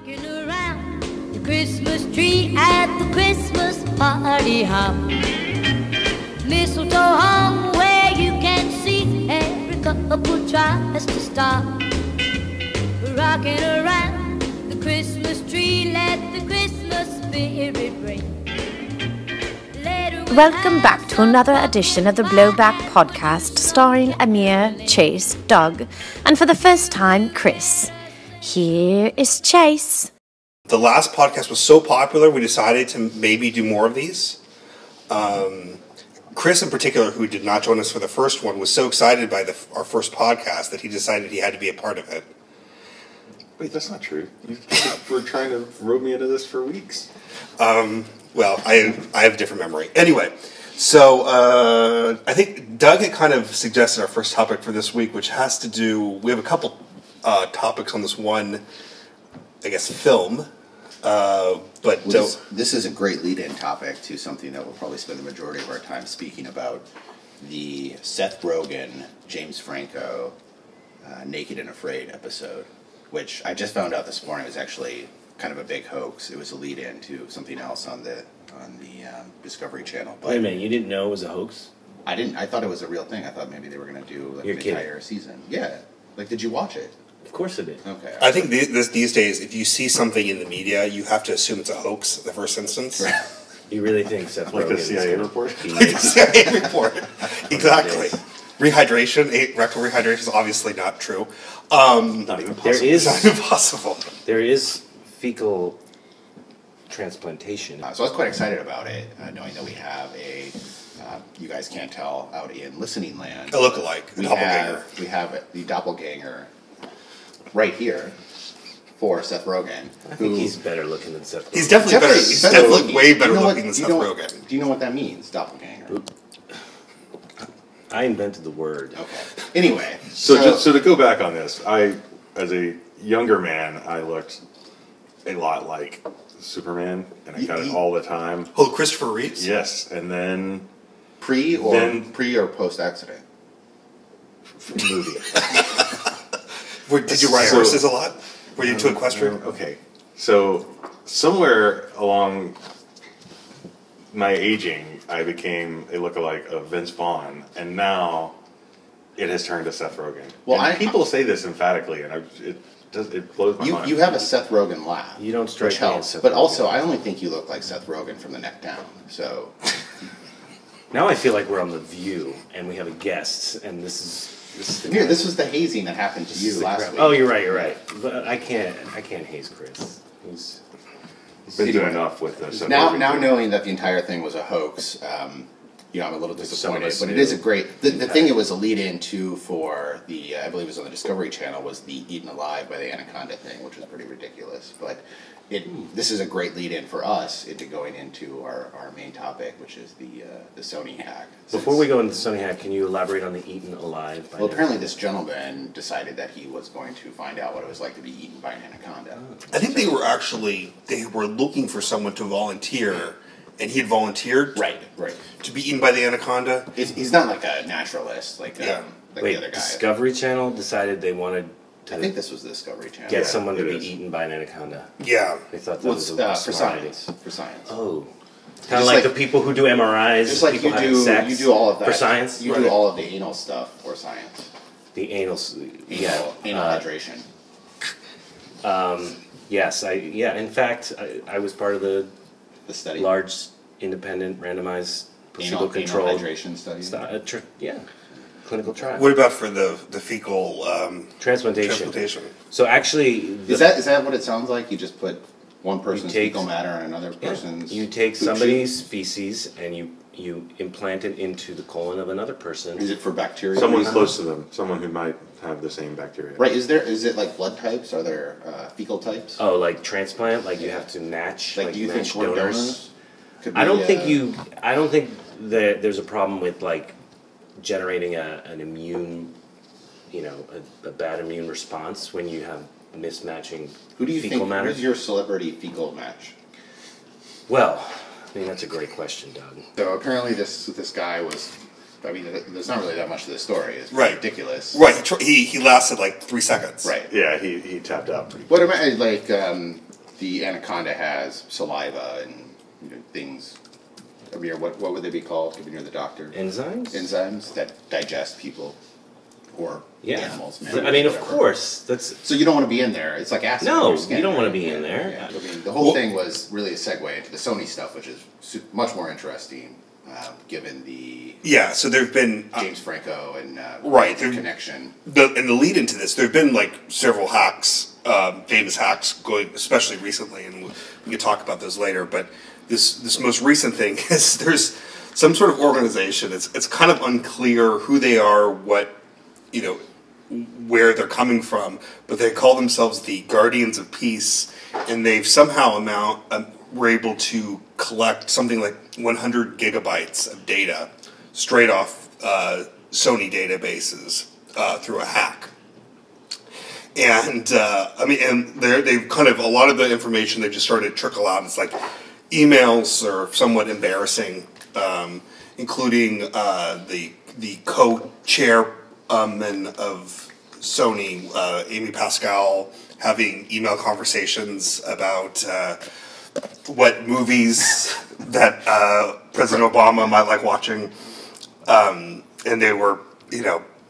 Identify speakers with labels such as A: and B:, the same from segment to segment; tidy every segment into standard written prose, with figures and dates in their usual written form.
A: Rocking around the Christmas tree at the Christmas party hop. Mistletoe hung where you can see every couple tries to stop. Rocking around the Christmas tree, let the Christmas spirit ring.
B: Welcome back to another edition of the Blowback podcast starring Amir, Chase, Doug, and for the first time, Chris. Here is Chase.
C: The last podcast was so popular, we decided to maybe do more of these. Chris, in particular, who did not join us for the first one, was so excited by our first podcast that he decided he had to be a part of it.
D: Wait, that's not true. You were trying to rope me into this for weeks.
C: Well, I have a different memory. Anyway, so I think Doug had kind of suggested our first topic for this week, which has to do, we have a couple topics on this one, I guess, film. But
E: this is a great lead-in topic to something that we'll probably spend the majority of our time speaking about, the Seth Rogen, James Franco, Naked and Afraid episode, which I just found out this morning was actually kind of a big hoax. It was a lead-in to something else on the Discovery Channel. But
F: wait a minute, you didn't know it was a hoax?
E: I didn't. I thought it was a real thing. I thought maybe they were going to do like an entire season. Yeah. Like, did you watch it?
F: Of course I did.
E: Okay.
C: I think these days, if you see something in the media, you have to assume it's a hoax in the first instance.
F: You really think Seth
D: Like
F: Rogen
D: the CIA report?
C: Like the CIA report. Exactly. Rehydration, rectal rehydration is obviously not true.
D: Not even possible.
C: It's not even possible.
F: There is fecal transplantation.
E: So I was quite excited about it, knowing that we have a, you guys can't tell, out in listening land.
C: A lookalike, a doppelganger.
E: We have the doppelganger right here for Seth Rogen.
F: I think he's better looking than Seth Rogen.
C: He's definitely better. He's definitely way better looking than Seth Rogen.
E: Do you know what that means, doppelganger?
F: I invented the word.
E: Okay. Anyway.
D: So to go back on this, as a younger man, I looked a lot like Superman, and I got it all the time.
C: Oh, Christopher Reeves?
D: Yes, and then...
E: Pre or post-accident?
D: Movie.
C: Did you ride horses a lot? Were you into equestrian?
D: Okay. So, somewhere along my aging, I became a lookalike of Vince Vaughn, and now it has turned to Seth Rogen. Well, people say this emphatically, and it blows my mind.
E: You have a Seth Rogen laugh.
F: You don't strike me as Seth
E: But
F: Rogen.
E: also, I only think you look like Seth Rogen from the neck down. So
F: Now I feel like we're on The View, and we have a guest, and this is
E: here. This was the hazing that happened to you last week.
F: Oh, you're right. But I can't haze Chris. He's
D: been doing enough with this.
E: Now knowing that the entire thing was a hoax, I'm a little disappointed. But it is a great. The thing it was a lead-in to for the I believe it was on the Discovery Channel was the Eaten Alive by the Anaconda thing, which was pretty ridiculous. But this is a great lead-in for us into going into our main topic, which is the Sony hack.
F: Before we go into the Sony hack, can you elaborate on the Eaten Alive?
E: Well, apparently this gentleman decided that he was going to find out what it was like to be eaten by an anaconda.
C: I think they were looking for someone to volunteer, and he had volunteered
E: Right.
C: to be eaten by the anaconda.
E: He's not like a naturalist like the other guy.
F: Discovery Channel decided they wanted to
E: I think this was the Discovery Channel.
F: get someone to be eaten by an anaconda.
C: Yeah.
F: They thought that was
E: for science. For science.
F: Oh. Kind of like the people who do MRIs.
E: Just like
F: you do
E: all of that.
F: For science?
E: You do all of the anal stuff for science.
F: The anal
E: hydration.
F: Yes, in fact, I was part of the
E: study.
F: Large, independent, randomized, placebo-controlled
E: anal hydration study.
F: Clinical trial.
C: What about for the fecal
F: transplantation? So actually,
E: is that what it sounds like? You just put one person's fecal matter on another person's.
F: You take somebody's feces and you implant it into the colon of another person.
E: Is it for bacteria?
D: Someone close to them, someone who might have the same bacteria.
E: Right? Is it like blood types? Are there fecal types?
F: Oh, like transplant? Like you have to match?
E: Like do you
F: match
E: think
F: donors?
E: Could be,
F: I don't think that there's a problem with like generating an immune, a bad immune response when you have mismatching
E: Who do you
F: fecal
E: think
F: matter.
E: Who's your celebrity fecal match?
F: Well, I mean that's a great question, Doug.
E: So apparently this guy was. I mean, there's not really that much to the story. It's ridiculous.
C: Right. He lasted like 3 seconds.
E: Right.
D: Yeah, he tapped out pretty
E: What am I like? the anaconda has saliva and things. I mean, what would they be called? Given you're the doctor.
F: Enzymes.
E: Enzymes that digest people or animals.
F: I mean, of course.
E: So you don't want to be in there. It's like acid.
F: No,
E: in your skin,
F: you don't want to
E: right?
F: be in there.
E: Yeah. I mean, the whole thing was really a segue into the Sony stuff, which is much more interesting, given the
C: So there've been
E: James Franco and
C: the
E: connection.
C: And the lead into this, there've been like several hacks, famous hacks going, especially recently, and we can talk about those later. But this most recent thing is there's some sort of organization. It's kind of unclear who they are, what where they're coming from, but they call themselves the Guardians of Peace, and they've somehow were able to collect something like 100 gigabytes of data straight off Sony databases through a hack. And they've kind of, a lot of the information they've just started to trickle out. It's like emails are somewhat embarrassing, including the co-chairman of Sony, Amy Pascal, having email conversations about what movies that President Obama might like watching, and they were,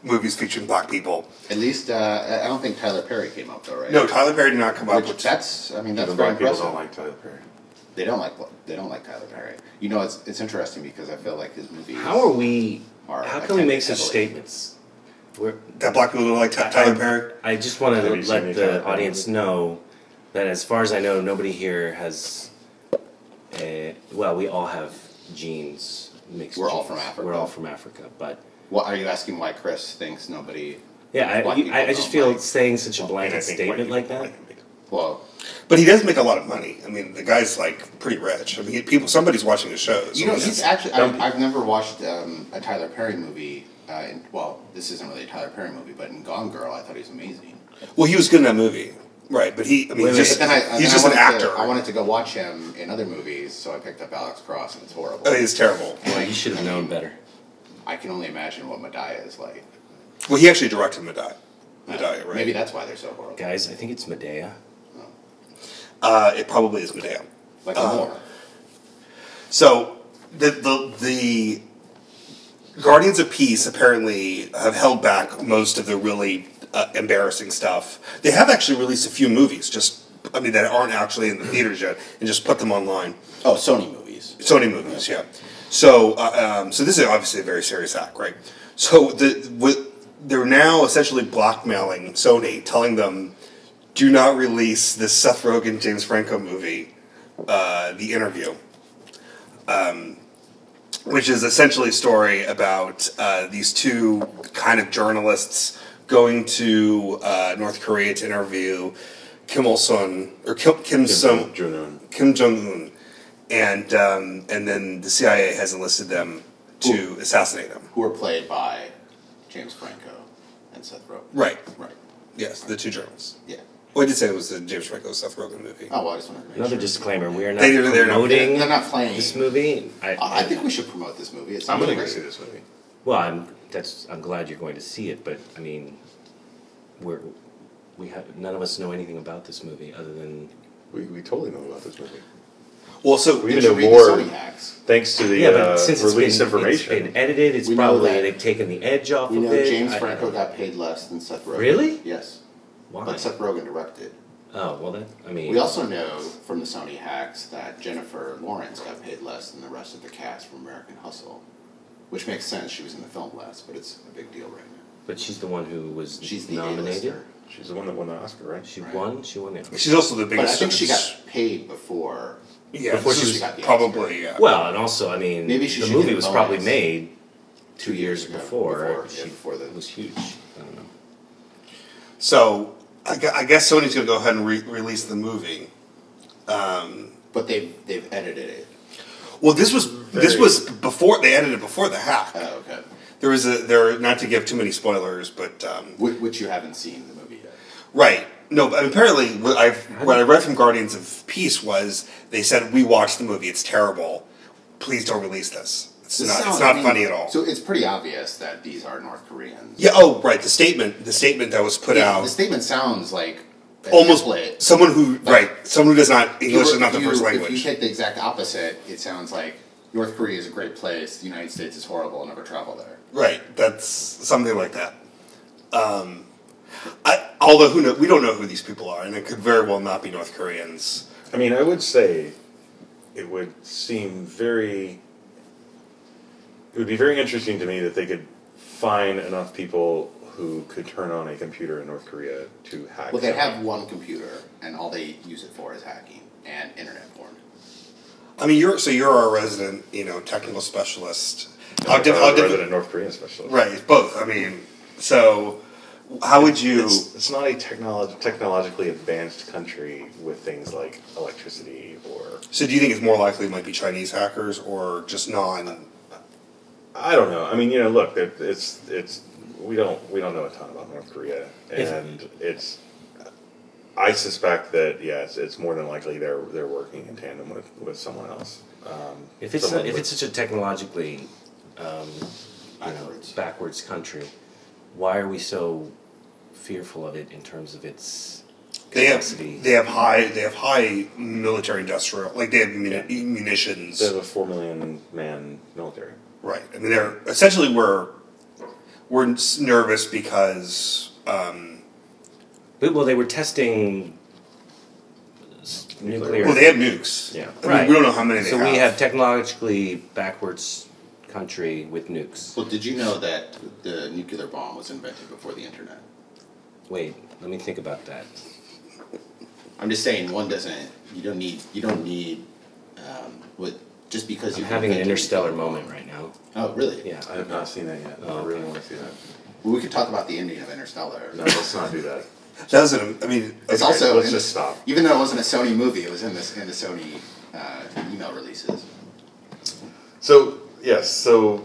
C: movies featuring black people.
E: At least, I don't think Tyler Perry came up though, right?
C: No, Tyler Perry did not come up.
E: That's very
D: black people
E: impressive.
D: don't like Tyler Perry.
E: They don't like Tyler Perry. It's interesting because I feel like his movies.
F: How can we make such statements?
C: That black people don't like Tyler Perry?
F: I just want to let the audience know that, as far as I know, nobody here has. We all have genes, mixed.
E: We're
F: genes.
E: all from Africa.
F: We're all from Africa, but.
E: What are you asking? Why Chris thinks nobody?
F: Yeah, I just feel saying such a blanket statement like that.
E: Well,
C: but he does make a lot of money. I mean, the guy's like pretty rich. I mean, somebody's watching his shows.
E: He's actually. I've never watched a Tyler Perry movie. This isn't really a Tyler Perry movie, but in Gone Girl, I thought he was amazing.
C: Well, he was good in that movie, right? But he's just an actor.
E: I wanted to go watch him in other movies, so I picked up Alex Cross, and it's horrible.
C: Oh, he's terrible.
F: Well, you should have known better.
E: I can only imagine what Medea is like.
C: Well, he actually directed Medea, right?
E: Maybe that's why they're so horrible.
F: Guys, I think it's Medea.
C: It probably is Medea.
E: Like more.
C: So the Guardians of Peace apparently have held back most of the really embarrassing stuff. They have actually released a few movies, that aren't actually in the theaters yet, and just put them online.
E: Oh, Sony movies.
C: Sony movies, yeah. So this is obviously a very serious act, right? So they're now essentially blackmailing Sony, telling them, do not release this Seth Rogen, James Franco movie, The Interview, which is essentially a story about these two kind of journalists going to North Korea to interview Kim Jong-un. And then the CIA has enlisted them to assassinate him.
E: Who are played by James Franco and Seth Rogen.
C: Right.
E: Right.
C: Yes, the two journalists.
E: Yeah.
C: Well, I did say it was the James Franco Seth Rogen movie.
E: Oh, well, I just wanted to make
F: Another
E: sure.
F: disclaimer: we are not
C: They're
F: promoting
E: They're not playing
F: this movie.
E: I think we should promote this movie.
D: I'm going to go see this movie.
F: Well, I'm glad you're going to see it, but I mean, none of us know anything about this movie other than
D: We totally know about this movie.
C: Well, so
D: We
E: should
D: know
E: read the
D: more
E: Sony hacks.
D: thanks to the
F: but since
D: released
F: it's
D: information.
F: been edited, it's
E: We know
F: probably
E: that-
F: they've taken the edge off
E: We
F: of
E: know
F: it.
E: James Franco got paid less than Seth Rogen.
F: Really?
E: Yes.
F: Why?
E: But Seth Rogen directed.
F: Oh well,
E: We also know from the Sony hacks that Jennifer Lawrence got paid less than the rest of the cast from American Hustle, which makes sense. She was in the film less, but it's a big deal right now.
F: But she's the one who was
E: She's the
F: nominated.
E: A-lister.
D: She's the one that won the Oscar, right?
F: She
E: Right.
F: won. She won it.
C: she's also the
E: But
C: biggest.
E: I think she got paid before.
C: yeah,
E: before
C: this
E: she
C: is
E: got the
C: probably
E: Oscar.
F: Well, and also, I mean,
E: Maybe she
F: the
E: should
F: movie
E: get a
F: was probably
E: bonus.
F: made 2 years
E: ago,
F: before.
E: before the-
F: It was huge. I don't know.
C: So I guess Sony's going to go ahead and release the movie.
E: But they've edited it.
C: Well, this was before they edited it before the hack.
E: Oh, okay.
C: There not to give too many spoilers, but
E: Which you haven't seen the movie yet.
C: right. No, but apparently what I read from Guardians of Peace was they said we watched the movie. It's terrible. Please don't release this. It's not funny at all.
E: So it's pretty obvious that these are North Koreans.
C: Yeah. Oh, right. The statement that was put out.
E: The statement sounds like
C: almost
E: template.
C: someone who someone who does not English is not their first language.
E: If you take the exact opposite, it sounds like North Korea is a great place. The United States is horrible. I'll never travel there.
C: Right. That's something like that. Although who knows, we don't know who these people are, and it could very well not be North Koreans.
D: I mean, I would say it would seem very. It would be very interesting to me that they could find enough people who could turn on a computer in North Korea to hack.
E: Well, they
D: something.
E: have one computer, and all they use it for is hacking and internet porn.
C: I mean, you're our resident, technical specialist. How
D: resident North Korean specialist.
C: Right, both. I mean, so how would you?
D: It's not a technologically advanced country with things like electricity or.
C: So do you think it's more likely it might be Chinese hackers or just non?
D: I don't know. I mean, look, it's we don't know a ton about North Korea, and it's. I suspect that it's more than likely they're working in tandem with someone else.
F: If it's such a technologically backwards country, why are we so fearful of it in terms of its capacity?
C: They have high military industrial, like they have munitions.
D: They have a 4 million man military.
C: Right. I mean, they're essentially we're nervous because.
F: Well, they were testing nuclear.
C: Well, they have nukes.
F: Yeah,
C: I mean, we don't know how many they have.
F: So we have technologically backwards country with nukes.
E: Well, did you know that the nuclear bomb was invented before the internet?
F: Wait, let me think about that.
E: I'm just saying, one doesn't. You don't need. Just because
F: I'm having an interstellar moment right now.
E: Oh, really?
F: Yeah,
D: I have not seen that yet. I really want to see that.
E: Well, we could talk about the ending of Interstellar.
D: No, let's not do that.
C: Doesn't I mean?
E: It's also
D: let's just stop.
E: Even though it wasn't a Sony movie, it was in the Sony email releases.
D: So yes, who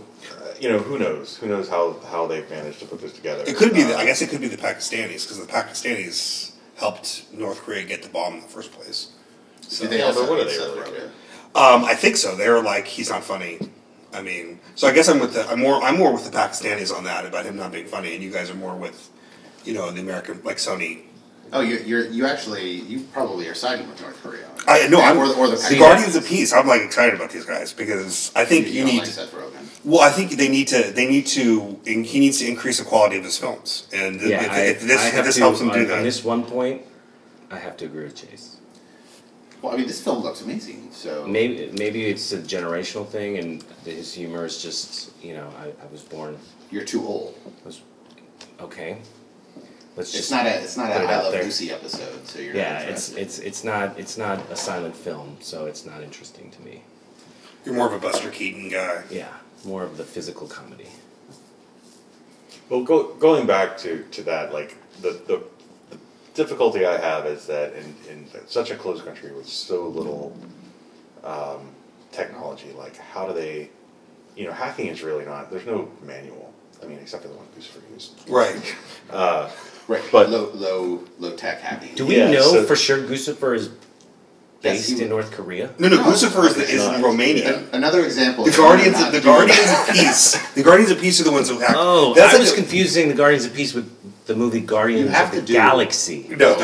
D: knows? Who knows how they've managed to put this together?
C: It could be. I guess it could be the Pakistanis because the Pakistanis helped North Korea get the bomb in the first place. So,
E: Did they also
D: but what are
E: hate
D: they
E: Seth
D: really
E: Rogen?
D: doing?
C: I think so. They're like he's not funny. I mean, so I guess I'm more with the Pakistanis on that about him not being funny, and you guys are more with, the American like Sony.
E: Oh, you probably are siding with North Korea.
C: I know.
E: Or the
C: Guardians of Peace. I'm like excited about these guys because I think
E: you
C: need.
E: don't like Seth Rogen.
C: Well, I think he needs to increase the quality of his films, and if this helps him do that.
F: On this one point, I have to agree with Chase.
E: Well, I mean, this film looks amazing. So
F: maybe it's a generational thing, and his humor is just I was born.
E: You're too old.
F: Okay.
E: It's not a I Love Lucy episode, so you're not interested.
F: it's not a silent film, so it's not interesting to me.
C: You're more of a Buster Keaton guy.
F: Yeah, more of the physical comedy.
D: Well, going back to that, like the difficulty I have is that in such a closed country with so little technology, like how do they, hacking is really not. There's no manual. I mean, except for the one Lucifer used.
C: Right.
E: Right,
D: but
E: low tech hacking.
F: Do we know for sure Lucifer is based in North Korea?
C: No, Lucifer is in Romania.
E: Another example.
C: The Guardians of Peace. The Guardians of Peace are the ones who hack.
F: Oh, I was confusing the Guardians of Peace with the movie Guardians of the Galaxy.
C: No,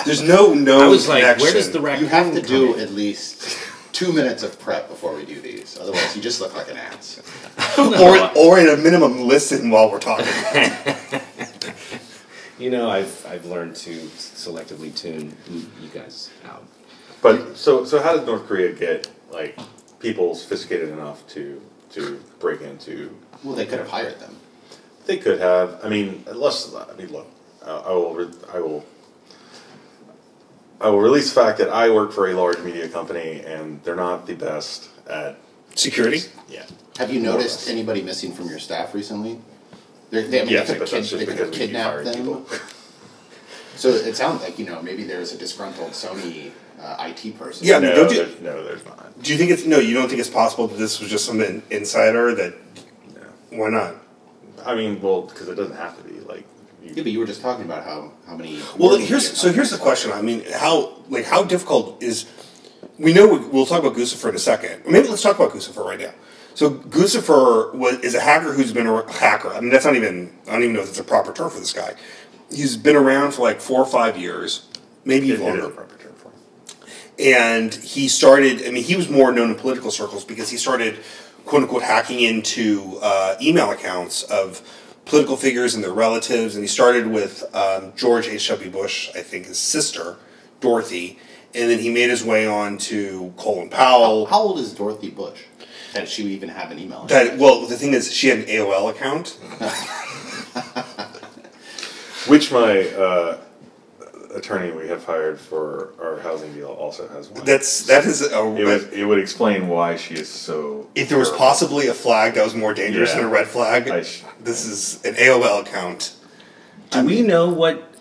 C: there's no.
F: I was like,
C: connection.
F: where does the raccoon
E: You have to do
F: come in?
E: at least 2 minutes of prep before we do these. Otherwise, you just look like an ass.
C: or at a minimum, listen while we're talking.
F: I've learned to selectively tune you guys out.
D: But so how did North Korea get like people sophisticated enough to break into?
E: Well, they could have hired them.
D: They could have. I mean, look. I will release the fact that I work for a large media company, and they're not the best at
C: Security?
D: Yeah.
E: Have you noticed anybody missing from your staff recently? They
D: Yes,
E: could
D: but that's just
E: have
D: because we
E: kidnapped
D: fired
E: them.
D: people.
E: So it sounds like maybe there's a disgruntled Sony IT person.
C: Yeah, I mean,
D: there's not.
C: Do you think you don't think it's possible that this was just some insider that?
D: No.
C: Why not?
D: I mean, well, because it doesn't have to be like.
E: Yeah, but you were just talking about how many.
C: Well, here's the question. I mean, how difficult is? We know we'll talk about Lucifer in a second. Maybe let's talk about Lucifer right now. So Lucifer is a hacker who's been a hacker. I mean, that's not even. I don't even know if it's a proper term for this guy. He's been around for like 4 or 5 years. maybe
D: It is
C: longer.
D: a proper term for him.
C: And he started, I mean, he was more known in political circles because he started, quote unquote, hacking into email accounts of political figures and their relatives. And he started with George H.W. Bush, I think his sister, Dorothy. And then he made his way on to Colin Powell.
E: How old is Dorothy Bush? Does she even have an email?
C: Well, the thing is, she had an AOL account.
D: Which my attorney we have hired for our housing deal also has one. It would explain why she is so.
C: If there was possibly a flag that was more dangerous than a red flag, this is an AOL account.
F: Do we know what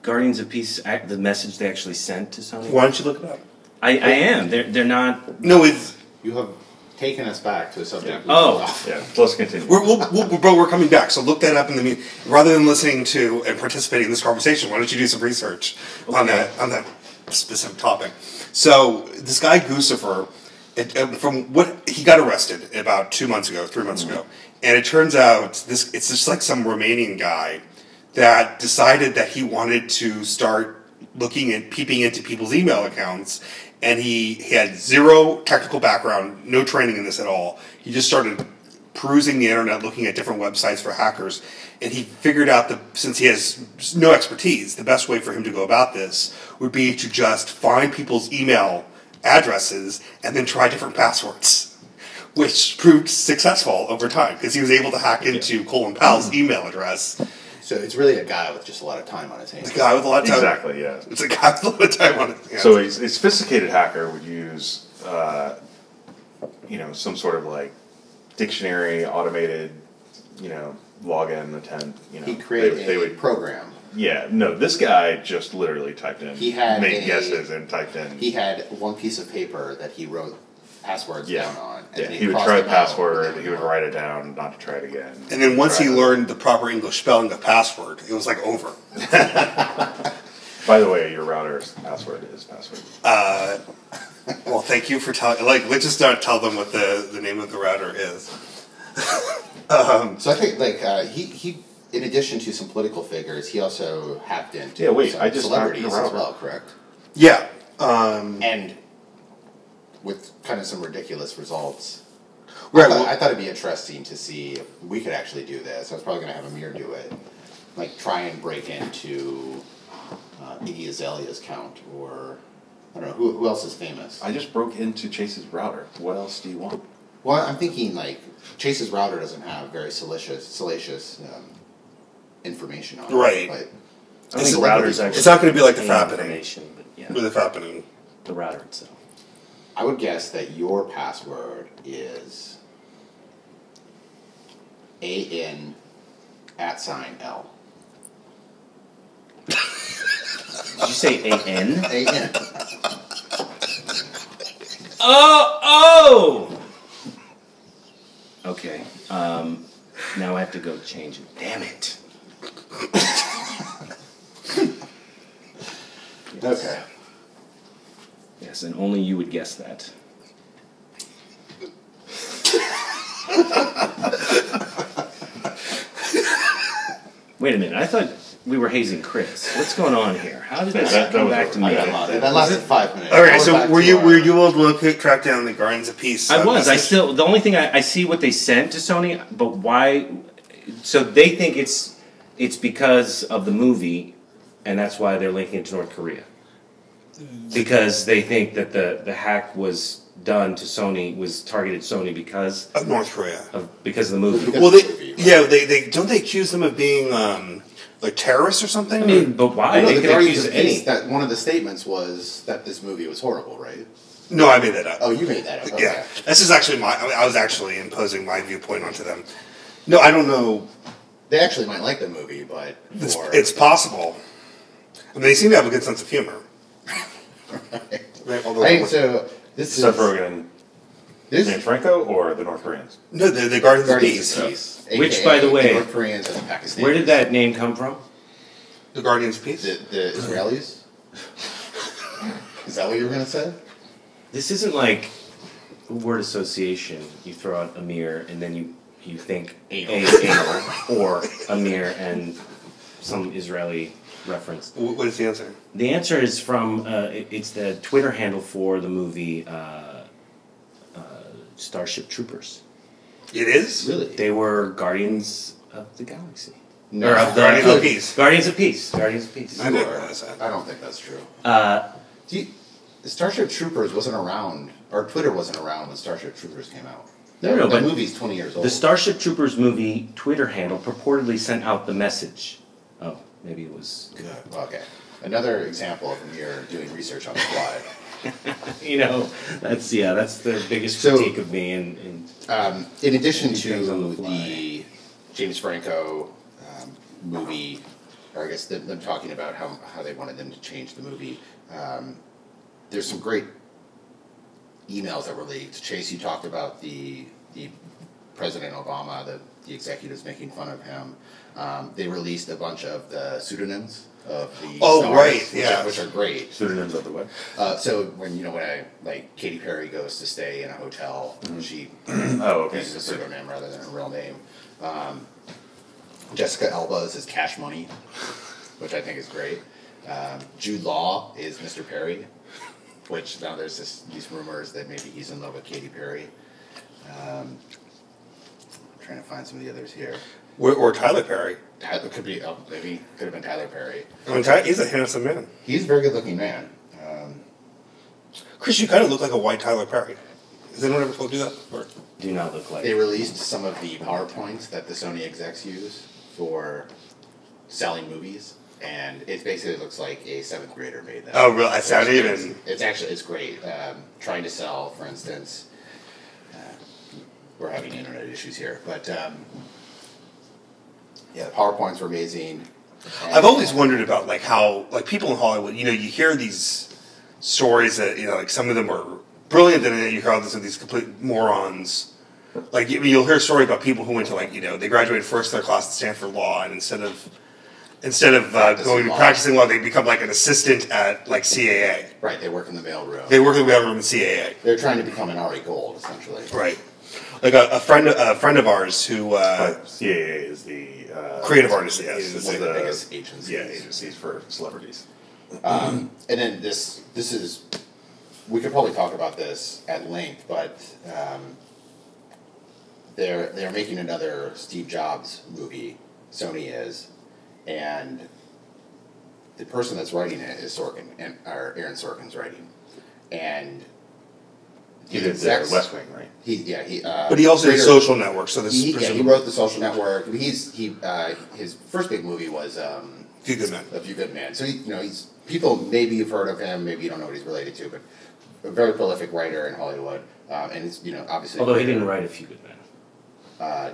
F: Guardians of Peace, the message they actually sent to Sony?
C: Why don't you look it up?
F: I am. They're not.
C: No, it's.
E: You have taken us back to a subject.
F: Oh.
D: Yeah, let's continue.
C: We're coming back, so look that up in the meeting. Rather than listening to and participating in this conversation, why don't you do some research on that specific topic? So this guy Guccifer, from what he got arrested about 3 months ago, and it turns out it's just like some Romanian guy that decided that he wanted to start peeping into people's email accounts. And he had zero technical background, no training in this at all. He just started perusing the internet, looking at different websites for hackers, and he figured out that since he has no expertise, the best way for him to go about this would be to just find people's email addresses and then try different passwords, which proved successful over time because he was able to hack into Colin Powell's email address.
E: So it's really a guy with just a lot of time on his hands.
C: A guy with a lot of time.
D: Exactly, yeah.
C: It's a guy with a lot of time on his hands.
D: So a sophisticated hacker would use, some sort of like dictionary, automated, login attempt.
E: He created a program.
D: Yeah, no, this guy just literally typed in. Made guesses and typed in.
E: He had one piece of paper that he wrote passwords down on. And
D: he would try a password, he would write it down, not to try it again.
C: And then once he learned the proper English spelling of password, it was like over.
D: By the way, your router's password is password.
C: Well, thank you for telling. Let's just start tell them what the name of the router is.
E: So I think he in addition to some political figures, he also hacked into some celebrities as well. Correct?
C: Yeah.
E: And with kind of some ridiculous results.
C: Right.
E: I thought it'd be interesting to see if we could actually do this. I was probably going to have Amir do it. Like, try and break into Iggy Azalea's account, or, I don't know, who else is famous?
D: I just broke into Chase's router. What else do you want?
E: Well, I'm thinking, Chase's router doesn't have very salacious information on it.
C: Right.
E: But
F: I think the router's actually.
C: It's not going to be like the Fappening.
F: Information, but yeah.
C: Or the Fappening.
F: The router itself.
E: I would guess that your password is AN @L.
F: Did you say AN?
E: AN.
F: Oh! Okay. Now I have to go change it. Damn it.
E: Yes. Okay.
F: Yes, and only you would guess that. Wait a minute, I thought we were hazing Chris. What's going on here? How did this come back to me?
E: That lasted 5 minutes.
C: Okay, so were you able to track down the Guardians of Peace?
F: I was. Message? The only thing I see what they sent to Sony, but why? So they think it's because of the movie, and that's why they're linking it to North Korea. Because they think that the hack was done to Sony, was targeted Sony because
C: of North Korea.
F: Because of the movie.
C: Well, they don't they accuse them of being like terrorists or something?
F: I mean, but why?
E: No,
F: they could accuse any.
E: That one of the statements was that this movie was horrible, right?
C: No, I made that up.
E: Oh, you made that up. Okay.
C: Yeah, this is actually I was actually imposing my viewpoint onto them. No, I don't know.
E: They actually might like the movie, but
C: it's possible. I mean, they seem to have a good sense of humor.
E: Right, so this
D: Seth
E: is
D: Rogen and Franco, or the North Koreans?
C: No, the Guardians of Peace.
F: Which, by the way,
E: the North Koreans and the Pakistanis.
F: Where did that name come from?
C: The Guardians of Peace?
E: The Israelis? Is that what you were going to say?
F: This isn't like word association. You throw out Amir and then you think anal or Amir and some Israeli referenced.
C: What is the answer?
F: The answer is from, it's the Twitter handle for the movie Starship Troopers.
C: It is?
E: Really?
F: They were Guardians of the Galaxy.
E: No.
F: Or of the
C: Guardians of Peace.
F: Guardians of Peace. Guardians of Peace.
C: I didn't realize that.
E: I don't think that's true.
F: Uh,
E: Starship Troopers wasn't around, or Twitter wasn't around when Starship Troopers came out.
F: No,
E: that
F: but
E: movie's 20 years old.
F: the Starship Troopers movie Twitter handle purportedly sent out the message. Oh, maybe it was.
E: Okay. Another example of Amir doing research on the fly.
F: You know, that's the biggest
E: So-
F: critique of me.
E: In addition
F: These things on
E: to
F: the fly.
E: the James Franco movie, or I guess them talking about how they wanted them to change the movie, there's some great emails that were leaked. Chase, you talked about the President Obama, the executives making fun of him. They released a bunch of the pseudonyms of the stars,
C: right,
E: which are great.
D: Pseudonyms of the what?
E: So when Katy Perry goes to stay in a hotel, she
D: Oh, okay.
E: uses a pseudonym rather than a real name. Jessica Alba is his Cash Money, which I think is great. Jude Law is Mr. Perry, which now there's these rumors that maybe he's in love with Katy Perry. I'm trying to find some of the others here.
C: Or Tyler Perry.
E: Tyler could have been Tyler Perry.
C: I mean, he's a handsome man.
E: He's a very good looking man.
C: Chris, you kind of look like a white Tyler Perry. Has anyone ever told you that? Or?
F: Do not look like.
E: They released some of the PowerPoints that the Sony execs use for selling movies, and it basically looks like a 7th grader made that.
C: Oh, really? That's not even.
E: It's great. Trying to sell, for instance, we're having internet issues here, but yeah, the PowerPoints were amazing. And,
C: I've always wondered about how people in Hollywood, you hear these stories that some of them are brilliant, and then you hear all these complete morons. You'll hear a story about people who went to they graduated first in their class at Stanford Law, and instead of going to practicing law, they become an assistant at CAA.
E: Right, they work in the mailroom.
C: They work in the mailroom in CAA.
E: They're trying to become an Ari Gold, essentially.
C: Right. Like a friend of ours who
D: CAA is the
C: creative artist. Yes,
E: It's one of the biggest agencies.
D: Yeah, agencies for celebrities.
E: And then this is, we could probably talk about this at length, but they're making another Steve Jobs movie. Sony is, and the person that's writing it is Sorkin, or Aaron Sorkin's writing, and
D: He did the West Wing, right?
C: but he also did Social Network. So this
E: he wrote the Social Network. His first big movie was
C: Few Good Men.
E: A Few Good Men. So he's people, maybe you've heard of him, maybe you don't know what he's related to, but a very prolific writer in Hollywood, and it's obviously.
F: Although he didn't write A Few Good Men.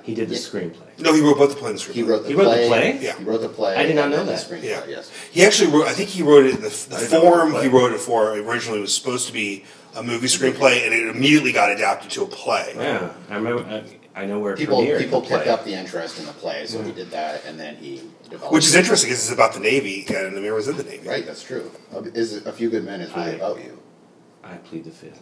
F: He did the screenplay.
C: No, he wrote both the play and the screenplay.
E: He wrote the
F: play?
C: Yeah.
E: He wrote the play.
F: I did not know
E: and the
F: that.
E: screenplay,
C: Yeah.
E: Yes.
C: He actually wrote. I think he wrote it. The form he wrote it for originally was supposed to be a movie screenplay, and it immediately got adapted to a play.
F: Yeah, I remember. I know where it
E: People
F: premiered.
E: picked up the interest in the play, so he did that, and then he developed.
C: Which is interesting because it's about the Navy, and Amir was in the Navy.
E: Right, that's true. A Few Good Men is really about you.
F: I plead the fifth.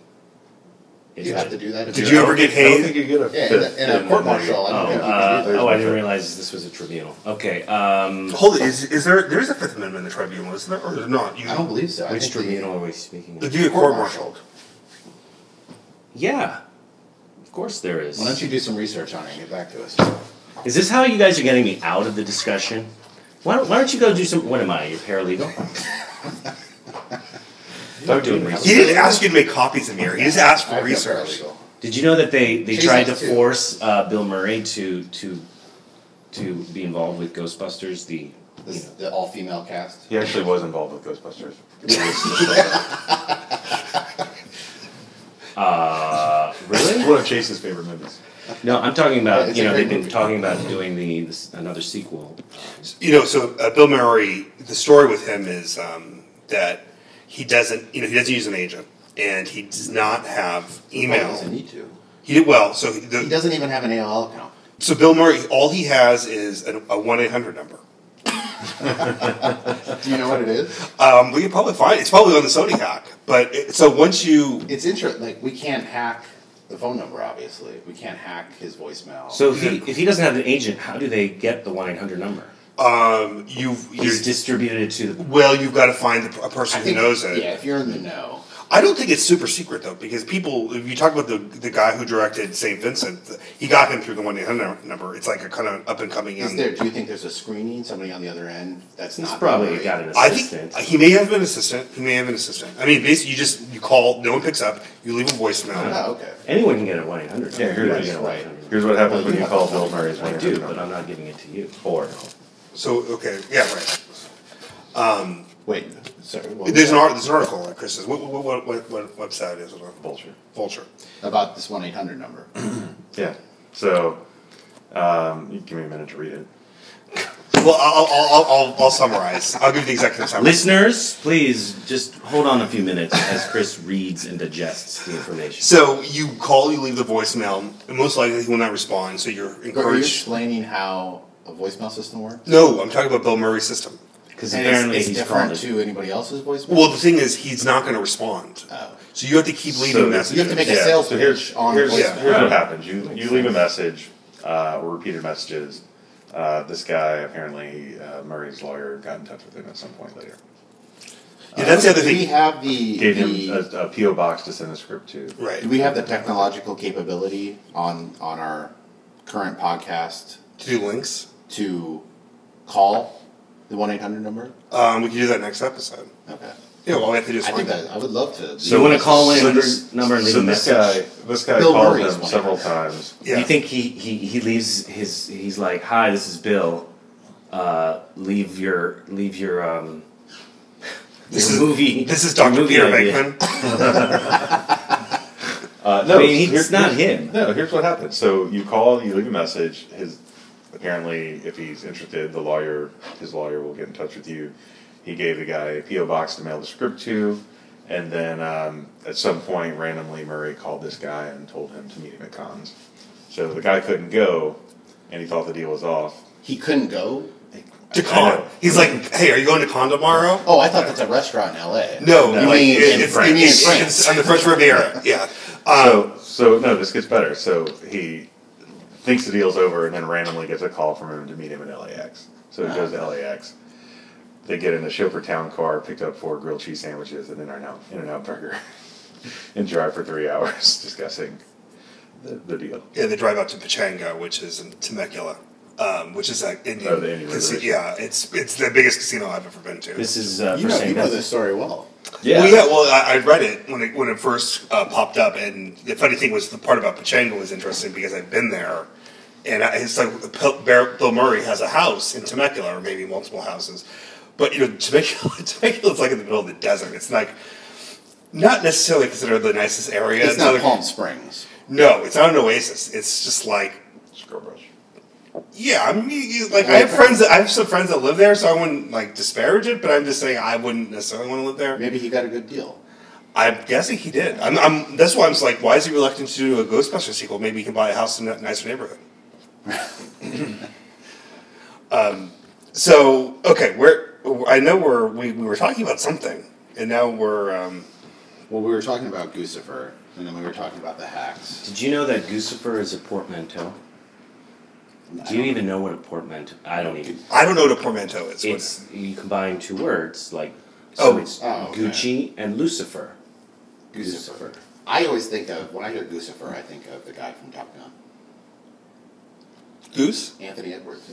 E: You have to do that.
C: Did you ever get
D: I don't
C: hazed?
D: think you get a fifth
E: in a court martial. I don't think you can do that.
F: I didn't realize this was a tribunal. Okay.
C: Hold it. Is there is a Fifth Amendment in the tribunal? Isn't there, or is there not?
E: I don't believe so. I
F: Which
E: think the-
F: tribunal are we speaking
C: If
F: of?
C: you get court-martialed.
F: Yeah. Of course there is.
E: Why don't you do some research on it and get back to us?
F: Is this how you guys are getting me out of the discussion? Why don't you go do some... What am I, your paralegal? Start doing
C: He
F: research.
C: didn't ask you to make copies, Amir. He just asked for
E: I'm no
C: research.
E: paralegal.
F: Did you know that they
E: Chase
F: tried to
E: has too.
F: force Bill Murray to be involved with Ghostbusters?
E: The all-female cast.
D: He actually was involved with Ghostbusters.
F: Really?
D: One of Chase's favorite movies.
F: No, I'm talking about,
E: It's a great
F: they've been
E: movie.
F: talking about doing another sequel.
C: So Bill Murray, the story with him is that he doesn't use an agent, and he does not have
E: He
C: email.
E: doesn't need to.
C: He did well. So
E: He doesn't even have an AOL account.
C: So Bill Murray, all he has is a 1-800 number.
E: Do you know what it is?
C: We can probably find it. It's probably on the Sony hack. But so once you,
E: It's interesting. Like, we can't hack the phone number, obviously. We can't hack his voicemail.
F: So if he doesn't have an agent, how do they get the 1-800 number? He's distributed it to the...
C: Well, you've got to find a person who knows it.
E: Yeah, if you're in the know.
C: I don't think it's super secret, though, because people, if you talk about the guy who directed St. Vincent, he got him through the 1-800 number. It's like a kind of up-and-coming young...
E: Do you think there's a screening, somebody on the other end that's not...
F: probably got an
C: I
F: assistant.
C: think he may have an assistant. I mean, basically, you call, no one picks up, you leave a voicemail.
E: Oh, okay.
F: Anyone can get a 1-800.
D: Yeah,
E: Right.
D: Here's what happens when you call Bill Murray's 1-800
F: I do,
D: number.
F: but I'm not giving it to you.
D: Or
C: So, okay, yeah, right.
E: Wait, sorry. What was
C: There's an
E: that?
C: article that Chris says. What website is it on? Vulture.
E: About this 1-800 number.
D: yeah. So you give me a minute to read it.
C: Well, I'll summarize. I'll give you the executive summary.
F: Listeners, please just hold on a few minutes as Chris reads and digests the information.
C: So you call, you leave the voicemail, and most likely he will not respond. So you're
E: Are you
C: encouraged.
E: explaining how a voicemail system works?
C: No, I'm talking about Bill Murray's system.
F: Because
E: And
F: apparently
E: it's
F: he's
E: different
F: called
E: to anybody else's voicemail?
C: Well, the thing is, he's not going to respond.
E: Oh.
C: So you have to keep leaving messages.
E: You have to make a
D: Yeah,
E: sales
D: so
E: pitch on
D: here's
E: voicemail.
D: what happens. You leave a message or repeated messages. This guy, apparently, Murray's lawyer got in touch with him at some point later.
C: Yeah, that's the other
E: Do we
C: thing.
E: have the...
D: Gave him a P.O. box to send a script to.
C: Right.
E: Do we have the technological capability on our current podcast
C: To do links.
E: to call the 1-800 number?
C: We can do that next episode.
E: Okay.
C: Yeah, well, all we have to do is
E: I
C: find
E: think
C: that.
E: that I would love to.
F: So you want to call in
D: this
F: number and leave a message?
D: This guy
E: Bill
D: called
E: Murray's
D: him
E: one.
D: several times.
C: Yeah.
F: Do you think he leaves he's like, hi, this is Bill. Leave your
C: This
F: your
C: is
F: movie.
C: This is
F: your
C: Dr.
F: movie
C: Peter
F: idea.
C: Venkman.
D: No,
F: I mean, it's not him.
D: No, here's what happens. So you call, you leave a message. Apparently, if he's interested, his lawyer will get in touch with you. He gave the guy a P.O. box to mail the script to, and then at some point, randomly, Murray called this guy and told him to meet him at cons. So the guy couldn't go, and he thought the deal was off.
E: He couldn't go?
C: To con. He's like, hey, are you going to con tomorrow?
E: Oh, I thought that's a restaurant in L.A.
C: No,
E: You
C: like,
E: mean in France? You mean in France?
C: It's on the French Riviera. Yeah.
D: So no, this gets better. So he thinks the deal's over, and then randomly gets a call from him to meet him in LAX. So he goes to LAX. They get in a chauffeur town car, picked up 4 grilled cheese sandwiches and an In-N-Out burger, and drive for 3 hours discussing the deal.
C: Yeah, they drive out to Pachanga, which is in Temecula, which is like Indian.
D: Oh, the Indian
C: casino.
D: reservation.
C: Yeah, it's the biggest casino I've ever been to.
F: This is
E: You
F: for
E: know,
F: St.
E: you know
F: Vincent.
E: this story well.
F: Yeah.
C: Well, yeah. Well, I read it when it first popped up, and the funny thing was the part about Pachanga was interesting because I'd been there, and it's like Bill Murray has a house in Temecula, or maybe multiple houses, but Temecula is like in the middle of the desert. It's like not necessarily considered the nicest area.
E: It's not
C: like,
E: Palm Springs.
C: No, it's not an oasis. It's just like.
D: Scrubrush.
C: Yeah, I mean, like I have some friends that live there, so I wouldn't like disparage it, but I'm just saying I wouldn't necessarily want to live there.
E: Maybe he got a good deal.
C: I'm guessing he did. That's why I'm just like, why is he reluctant to do a Ghostbusters sequel? Maybe he can buy a house in a nicer neighborhood. So okay, I know we were talking about something, and now we're.
E: Well, we were talking about Guccifer, and then we were talking about the hacks.
F: Did you know that Guccifer is a portmanteau? Do you even know what a portmanteau? I don't even.
C: I don't know what a portmanteau is.
F: It's you combine 2 words like it's
E: okay.
F: Gucci and Lucifer.
E: Guccifer. I always think of, when I hear Guccifer, I think of the guy from Top Gun.
C: Goose.
E: Anthony Edwards.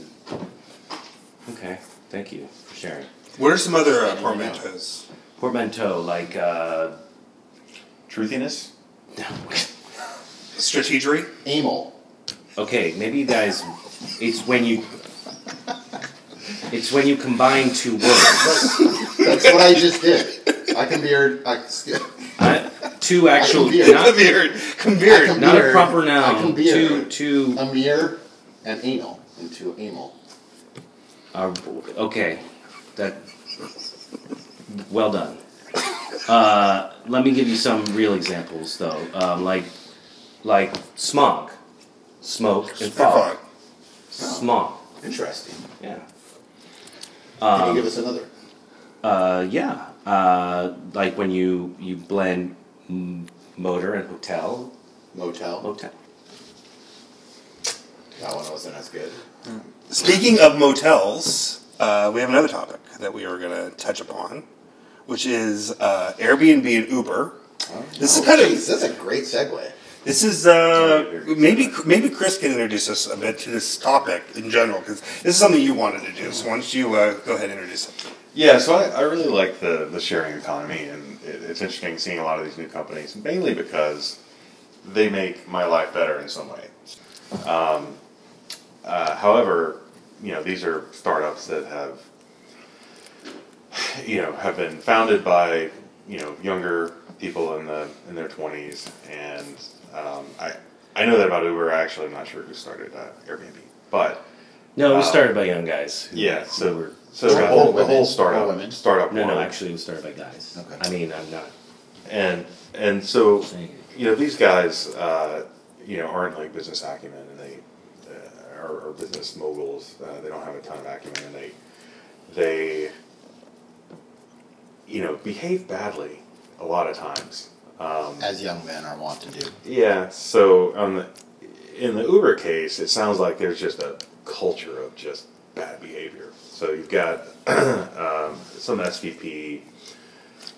F: Okay, thank you for sharing.
C: What are some other portmanteaus?
F: Portmanteau, like
D: Truthiness?
C: Strategery.
E: Amel.
F: okay, maybe you guys. It's when you combine 2 words.
E: That's what I just did. I can be your...
F: 2 actual,
C: Come beard.
F: not a proper
E: I
F: noun.
E: can be
F: Two.
E: Amir and anal into amel.
F: Okay, that. Well done. Let me give you some real examples, though. Like smog, smoke, and fog. Smog.
E: Interesting.
F: Yeah.
E: Can you give us another?
F: Yeah. Like when you blend motor and hotel.
E: Motel.
F: Motel.
E: That one wasn't as good.
C: Speaking of motels, we have another topic that we are going to touch upon, which is Airbnb and Uber. This is kind of
E: that's a great segue.
C: This is maybe Chris can introduce us a bit to this topic in general, because this is something you wanted to do. So why don't you go ahead and introduce it?
D: Yeah, so I really like the sharing economy, and it's interesting seeing a lot of these new companies, mainly because they make my life better in some way. However, these are startups that have been founded by younger people in their 20s, and I know that about Uber. Actually, I'm not sure who started Airbnb, but
F: No, it was started by young guys.
D: So the whole startup.
F: No, actually, it was started by guys.
E: Okay.
F: I mean, I'm not.
D: And so these guys aren't like business acumen, and they are business moguls. They don't have a ton of acumen, and they behave badly a lot of times.
E: As young men are wont to do.
D: Yeah. So in the Uber case, it sounds like there's just a culture of just bad behavior. So you've got some SVP.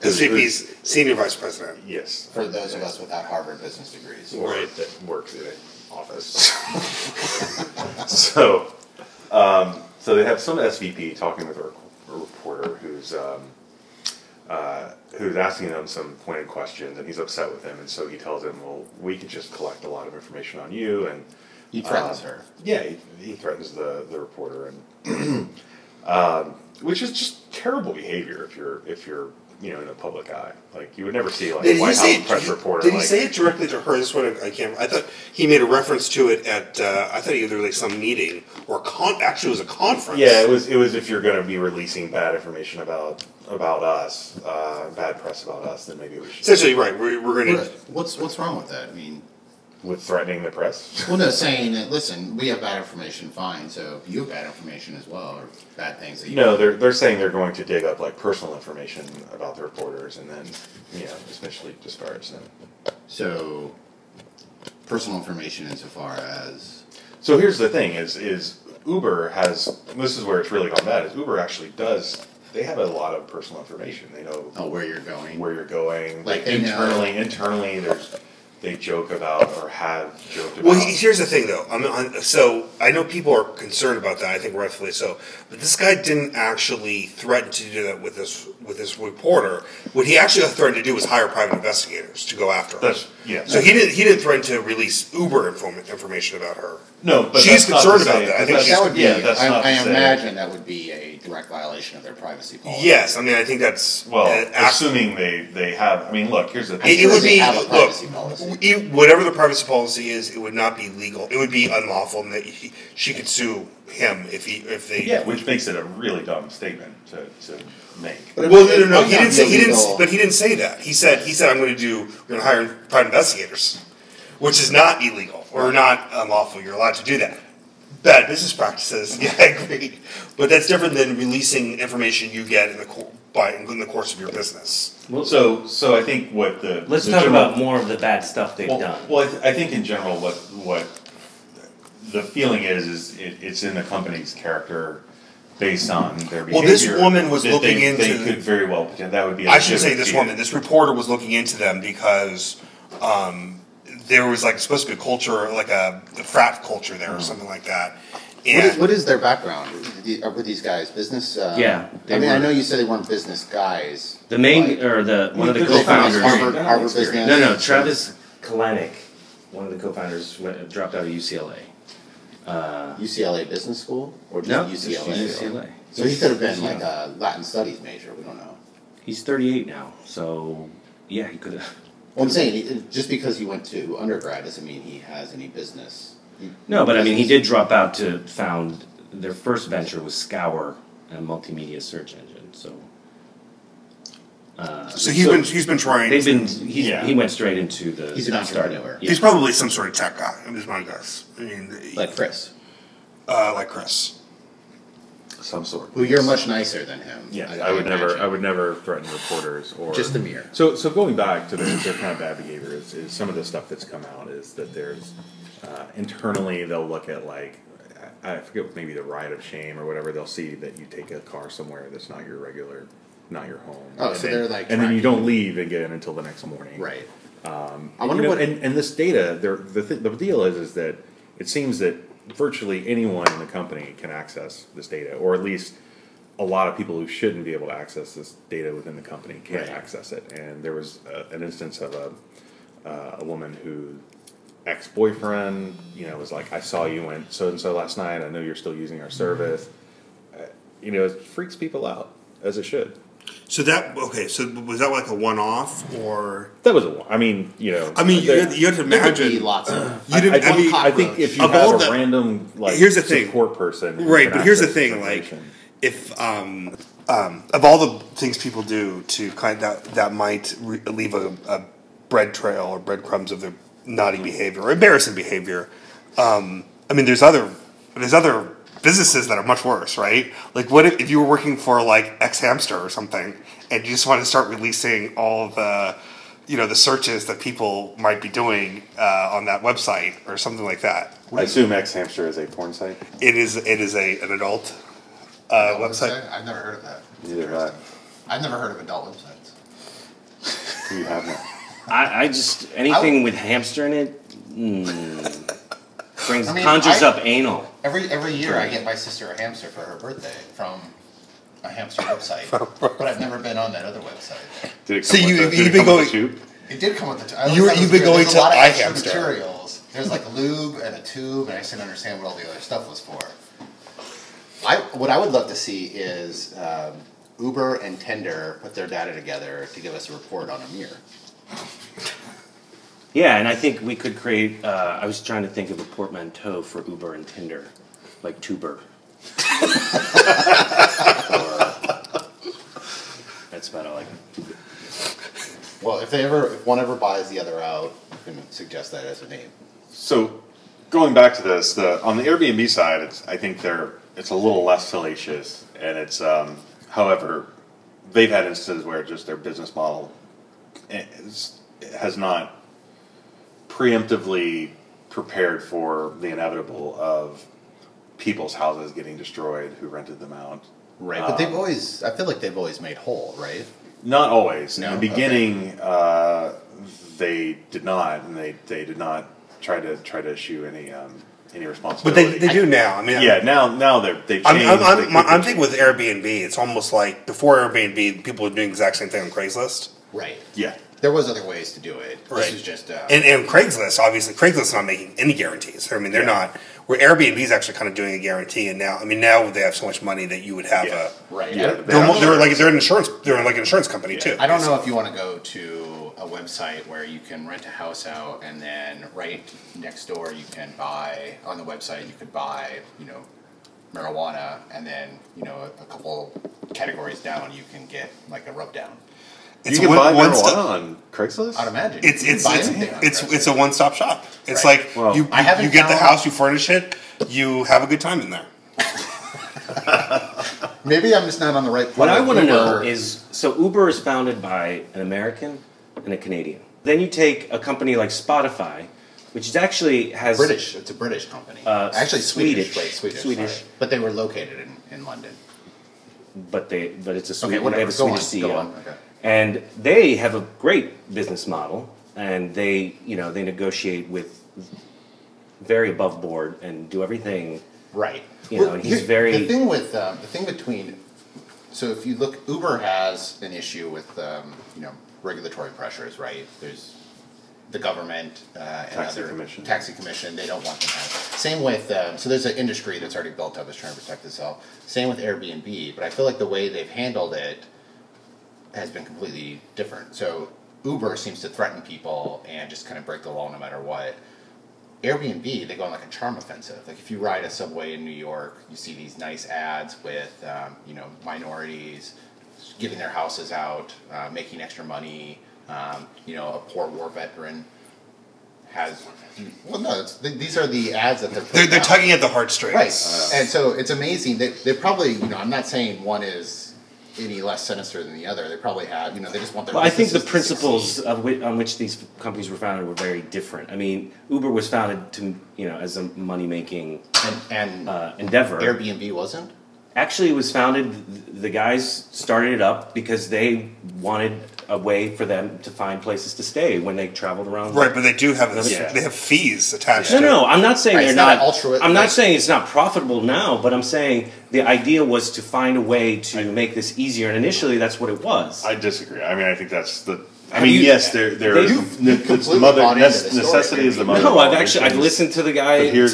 C: SVP's senior vice president.
D: Yes.
E: For those of us without Harvard business degrees.
D: Right, that works in an office. So they have some SVP talking with a reporter who's asking them some pointed questions, and he's upset with him, and so he tells him, well, we could just collect a lot of information on you, and
E: He threatens her.
D: yeah, he threatens the reporter, and which is just terrible behavior if you're in a public eye. Like, you would never see like
C: Did
D: White
C: he
D: House press reporter.
C: Did he say it directly to her? This one I can't. I thought he made a reference to it at. I thought either like some meeting or actually it was a conference.
D: Yeah, it was if you're going to be releasing bad information about us, bad press about us, then maybe we should.
C: Essentially, right. We're going to.
E: What's wrong with that? I mean,
D: With threatening the press.
E: well, no, saying that, listen, we have bad information, fine. So you have bad information as well, or bad things that you.
D: No, they're saying they're going to dig up like personal information about the reporters and then essentially disparage them.
E: So, personal information insofar as.
D: So here's the thing: is Uber has. This is where it's really gone bad. Is Uber actually does. They have a lot of personal information. They know
E: Where you're going.
D: where you're going.
E: Like they
D: internally, they joke about or have joked about.
C: Well, here's the thing, though. So I know people are concerned about that. I think rightfully so. But this guy didn't actually threaten to do that with this reporter. What he actually threatened to do was hire private investigators to go after her. So he didn't threaten to release Uber information about her.
D: No, but
C: she's
D: that's
C: concerned
D: not to
C: about
D: say-
C: that. I think
E: That would be.
D: that's not
E: I
D: to say-
E: imagine that would be a direct violation of their privacy policy.
C: Yes, I mean I think that's
D: assuming they have. I mean, look, here's the thing.
C: It would be
E: have a privacy policy.
C: whatever the privacy policy is. It would not be legal. It would be unlawful, and that she could sue him if they.
D: Yeah, which makes it a really dumb statement to make.
E: But
C: Well,
E: it
C: no.
E: might
C: He
E: not
C: didn't
E: be
C: say.
E: illegal.
C: But he didn't say that. He said we're going to hire private investigators, which is not illegal or not unlawful. You're allowed to do that. Bad business practices. Yeah, I agree. But that's different than releasing information you get in the course of your business.
D: Well, so I think what the
F: Let's
D: the
F: talk
D: general-
F: about more of the bad stuff they've done.
D: Well, I think in general, what the feeling is it's in the company's character based on their behavior.
C: Well, this woman was
D: that
C: looking into.
D: They could very well pretend that would be.
C: I should say this woman. This reporter was looking into them because there was supposed to be a culture, like a frat culture there or something like that. And
E: What is their background? Were these guys business?
F: Yeah,
E: I mean, I know you said they weren't business guys.
F: The main,
E: like-
F: or one of the
E: Were they from
F: co-founders.
E: Harvard business.
F: No, Travis Kalanick, one of the co-founders, dropped out of UCLA.
E: UCLA Business School or just
F: No,
E: UCLA?
F: just UCLA.
E: So he could have been like a Latin Studies major. We don't know.
F: He's 38 now, so yeah, he could have.
E: Well, I'm saying just because he went to undergrad doesn't mean he has any business.
F: No, but I mean, he did drop out to found their first venture was Scour, a multimedia search engine. So.
C: so he's been trying.
F: He went straight into the.
E: He's an
F: startup.
E: entrepreneur.
F: Yeah.
C: He's probably some sort of tech guy. Is my guess. I mean,
E: Like Chris.
C: like Chris.
D: some sort.
E: Well, you're much nicer than him.
D: Yeah, I would never threaten reporters or
E: just the mirror.
D: So going back to their kind of bad behavior is some of the stuff that's come out is that there's internally they'll look at like I forget maybe the ride of shame or whatever. They'll see that you take a car somewhere that's not your home.
E: Oh, so they're like,
D: and then you don't leave again until the next morning.
E: Right.
D: I wonder what. And this data, the deal is that it seems that virtually anyone in the company can access this data, or at least a lot of people who shouldn't be able to access this data within the company can access it. And there was an instance of a woman who ex-boyfriend, was like, I saw you went so and so last night. I know you're still using our service. It freaks people out, as it should.
C: So was that like a one-off, or
D: that was a one? I mean, you have to
E: imagine
C: imagine
E: lots of.
D: I think if you
C: Of
D: have
C: all
D: a
C: the-
D: random
C: here's the thing.
D: support person, who
C: right?
D: can
C: But here's the
D: access
C: thing, like
D: information.
C: if of all the things people do to that might leave a bread trail or breadcrumbs of their naughty behavior or embarrassing behavior. There's other businesses that are much worse, right? Like, what if you were working for like X Hamster or something, and you just want to start releasing all the, the searches that people might be doing on that website or something like that?
D: I assume X Hamster is a porn site.
C: It is an adult website.
E: I've never heard of that.
D: Neither have
E: I've never heard of adult websites.
D: you have not.
F: I just anything with hamster in it conjures up anal.
E: Every year I get my sister a hamster for her birthday from a hamster website, but I've never been on that other website.
D: Did it
C: So
D: come with
C: you've been going.
D: tube?
E: It did come with the tube.
C: You've been going
E: There's
C: to
E: a lot of extra
C: iHamster.
E: materials. There's like lube and a tube, and I just didn't understand what all the other stuff was for. What I would love to see is Uber and Tinder put their data together to give us a report on a mirror.
F: Yeah, and I think we could create. I was trying to think of a portmanteau for Uber and Tinder, like tuber. That's about all I can.
E: Well, if one ever buys the other out, you can suggest that as a name.
D: So, going back to this, on the Airbnb side, I think it's a little less salacious, and it's however, they've had instances where just their business model has not preemptively prepared for the inevitable of people's houses getting destroyed who rented them out.
E: Right, but I feel like they've always made whole, right?
D: Not always.
E: No?
D: In the beginning, they did not, and they did not try to issue any
C: But
D: responsibility.
C: they do now.
D: Now they've changed.
C: I'm thinking with Airbnb, it's almost like before Airbnb, people were doing the exact same thing on Craigslist.
E: Right.
D: Yeah.
E: There was other ways to do it.
C: Right.
E: This is just
C: And Craigslist, obviously, Craigslist is not making any guarantees. They're not. Where Airbnb is actually kind of doing a guarantee, and now they have so much money that you would have a.
E: right.
D: Yeah.
C: They're like an insurance. They're like an insurance company too.
E: I don't know if you want to go to a website where you can rent a house out, and then right next door you can buy on the website. You could buy, marijuana, and then a couple categories down you can get like a rub down.
C: It's
D: You can buy
C: one
D: marijuana
C: stop.
D: on Craigslist?
E: I'd imagine.
C: It's
E: You can buy anything on
C: it's
E: Craigslist.
C: a one stop shop. It's
E: Right.
C: like
D: Well,
C: you
E: I haven't
C: you get the
E: found-
C: house, you furnish it, you have a good time in there.
E: Maybe I'm just not on the right point.
F: What I
E: of
F: want to know
E: Uber.
F: is, so Uber is founded by an American and a Canadian. Then you take a company like Spotify, which is actually has
E: British. It's a British company. Actually, Swedish.
F: Swedish.
E: Wait, Swedish.
F: Swedish.
E: Sorry. But they were located in London.
F: but it's a
E: Okay,
F: Swedish.
E: whatever.
F: They have a
E: Go
F: Swedish
E: on.
F: CEO,
E: Go on. Okay.
F: and they have a great business model, and they negotiate with very above board and do everything.
E: Right.
F: And he's very.
E: The thing between. So if you look, Uber has an issue with regulatory pressures, right? There's the government and taxi commission. They don't want them to have. Same with so there's an industry that's already built up that's trying to protect itself. Same with Airbnb, but I feel like the way they've handled it has been completely different. So Uber seems to threaten people and just kind of break the law no matter what. Airbnb, they go on like a charm offensive. Like if you ride a subway in New York, you see these nice ads with minorities giving their houses out, making extra money. A poor war veteran has. Well, no, these are the ads that they're
C: They're tugging at the heartstrings.
E: Right. And so it's amazing. They probably, I'm not saying one is any less sinister than the other. They probably have, they just want their.
F: Well, I think the
E: businesses to
F: principles
E: succeed.
F: on which these companies were founded were very different. I mean, Uber was founded to, as a money-making
E: and
F: endeavor.
E: Airbnb wasn't?
F: Actually, it was founded, the guys started it up because they wanted a way for them to find places to stay when they traveled around.
C: Right, but they do have
F: Yeah.
C: they have fees attached to it.
F: No, I'm not saying
E: Right,
F: they're
E: it's not
F: not.
E: an
F: I'm not saying it's not profitable now, but I'm saying the idea was to find a way to make this easier, and initially that's what it was.
D: I disagree. I mean, I think that's the. I
F: Have
D: mean,
F: you-
D: yes, there is.
E: You've
D: It's the
E: completely
D: mother
E: bought into the story.
D: necessity is the mother.
F: No,
D: of all
F: I've
D: these
F: I've
D: things.
F: listened to the guy
D: But here's-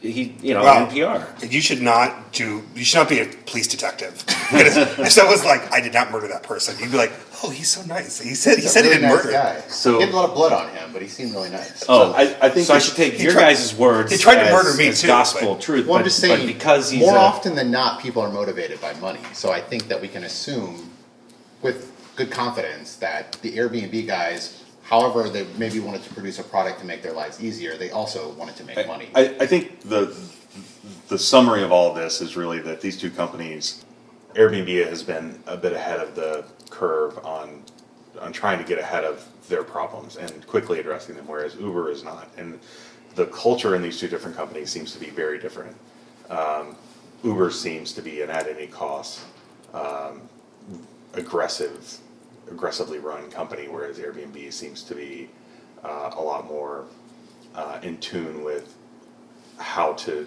C: Wow.
F: NPR.
C: You should not be a police detective. If someone's like, I did not murder that person, you'd be like, oh, he's so nice. He said he
E: Really
C: didn't
E: nice
C: murder.
E: guy.
D: So-
E: he had a lot of blood on him, but he seemed really nice.
F: Oh,
D: I think
F: so I
D: that-
F: should take
C: he
F: your
C: tried-
F: guys' words.
C: he tried to
F: as,
C: murder me
F: as
C: too,
F: gospel
C: but-
F: truth.
E: Well, I'm
F: but,
E: just saying,
F: but because he's
E: more
F: a,
E: often than not, people are motivated by money. So I think that we can assume with good confidence that the Airbnb guys, however they maybe wanted to produce a product to make their lives easier, they also wanted to make money.
D: I think the summary of all of this is really that these two companies, Airbnb has been a bit ahead of the curve on trying to get ahead of their problems and quickly addressing them, whereas Uber is not. And the culture in these two different companies seems to be very different. Uber seems to be an at any cost, aggressively run company, whereas Airbnb seems to be a lot more in tune with how to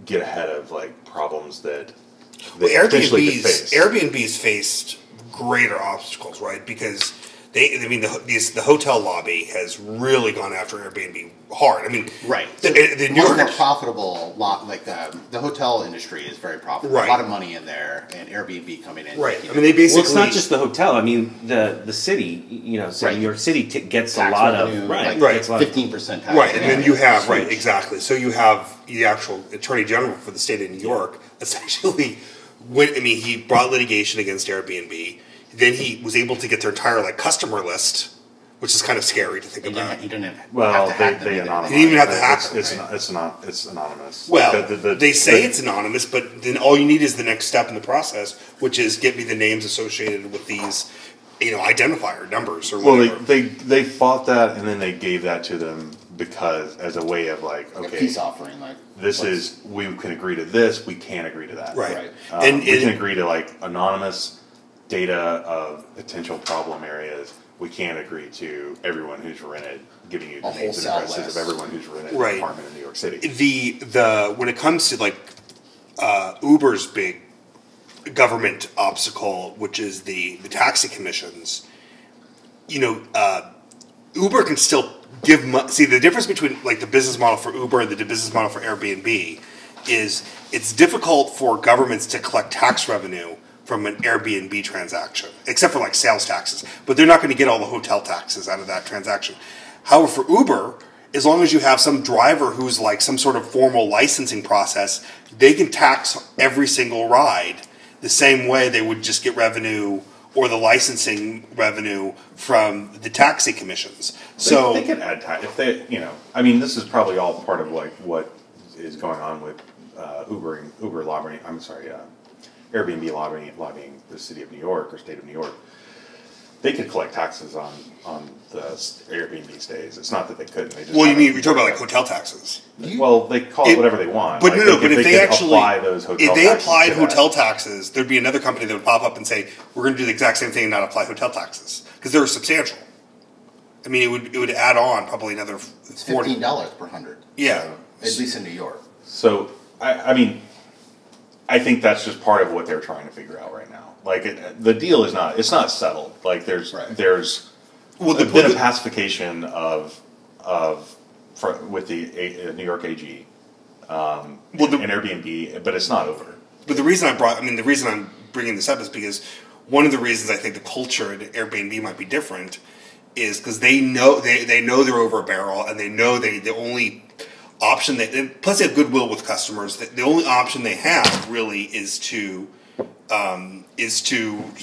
D: get ahead of like problems that they potentially could face.
C: Airbnb's faced greater obstacles, right? Because the hotel lobby has really gone after Airbnb hard. I mean,
E: Right.
C: The New
E: Much more
C: York,
E: profitable. Like the hotel industry is very profitable.
C: Right.
E: A lot of money in there, and Airbnb coming in.
C: right?
E: taking
C: I mean, they basically.
F: well, it's not just the hotel. I mean, the city. So
E: Right.
F: New York City gets
E: tax
F: a lot
E: revenue,
F: of
E: like
F: gets a lot of-
E: 15% tax.
C: Right, and then you have
E: Huge.
C: exactly. So you have the actual Attorney General for the state of New York. Essentially, he brought litigation against Airbnb. Then he was able to get their entire customer list, which is kind of scary to think
E: He
C: about.
E: didn't have
D: Well,
E: to hack them
D: they
E: either.
D: anonymize.
C: You didn't even have to hack them,
D: It's
C: right?
D: it's anonymous.
C: Well,
D: The-
C: they say it's anonymous, but then all you need is the next step in the process, which is get me the names associated with these, identifier numbers or
D: Well,
C: whatever.
D: they fought that, and then they gave that to them because as a way of
E: Like a
D: okay,
E: peace offering. Like
D: this is we can agree to this, we can't agree to that.
C: Right.
E: Right.
C: And
D: We can agree to anonymous data of potential problem areas. We can't agree to everyone who's rented, giving you the
E: A
D: names and
E: wholesale
D: addresses
E: list.
D: of everyone who's rented
C: Right.
D: an apartment in New York City.
C: the when it comes to Uber's big government obstacle, which is the taxi commissions, Uber can still give see the difference between the business model for Uber and the business model for Airbnb is it's difficult for governments to collect tax revenue from an Airbnb transaction, except for sales taxes, but they're not going to get all the hotel taxes out of that transaction. However, for Uber, as long as you have some driver who's some sort of formal licensing process, they can tax every single ride the same way they would just get revenue or the licensing revenue from the taxi commissions. So
D: they can add tax if they, I mean, this is probably all part of what is going on with Uber lobbying. I'm sorry, Airbnb lobbying the city of New York or state of New York. They could collect taxes on the Airbnb stays. It's not that they couldn't. They just
C: you're talking about hotel taxes.
D: Well, they call it whatever they want.
C: But
D: But
C: if they
D: could
C: actually
D: apply those hotel
C: if they
D: taxes
C: applied
D: to that.
C: hotel taxes, there'd be another company that would pop up and say, "We're going to do the exact same thing and not apply hotel taxes," because they're substantial. I mean, it would add on probably another
E: it's
C: $40.
E: $15 per 100.
C: Yeah.
E: So, at least in New York.
D: So I mean, I think that's just part of what they're trying to figure out right now. The deal is not settled. There's
E: Right.
D: there's been a pacification with the New York AG and Airbnb, but it's not over.
C: But the reason I'm bringing this up is because one of the reasons I think the culture at Airbnb might be different is because they know they're over a barrel, and they know the only option plus they have goodwill with customers. The only option they have really is to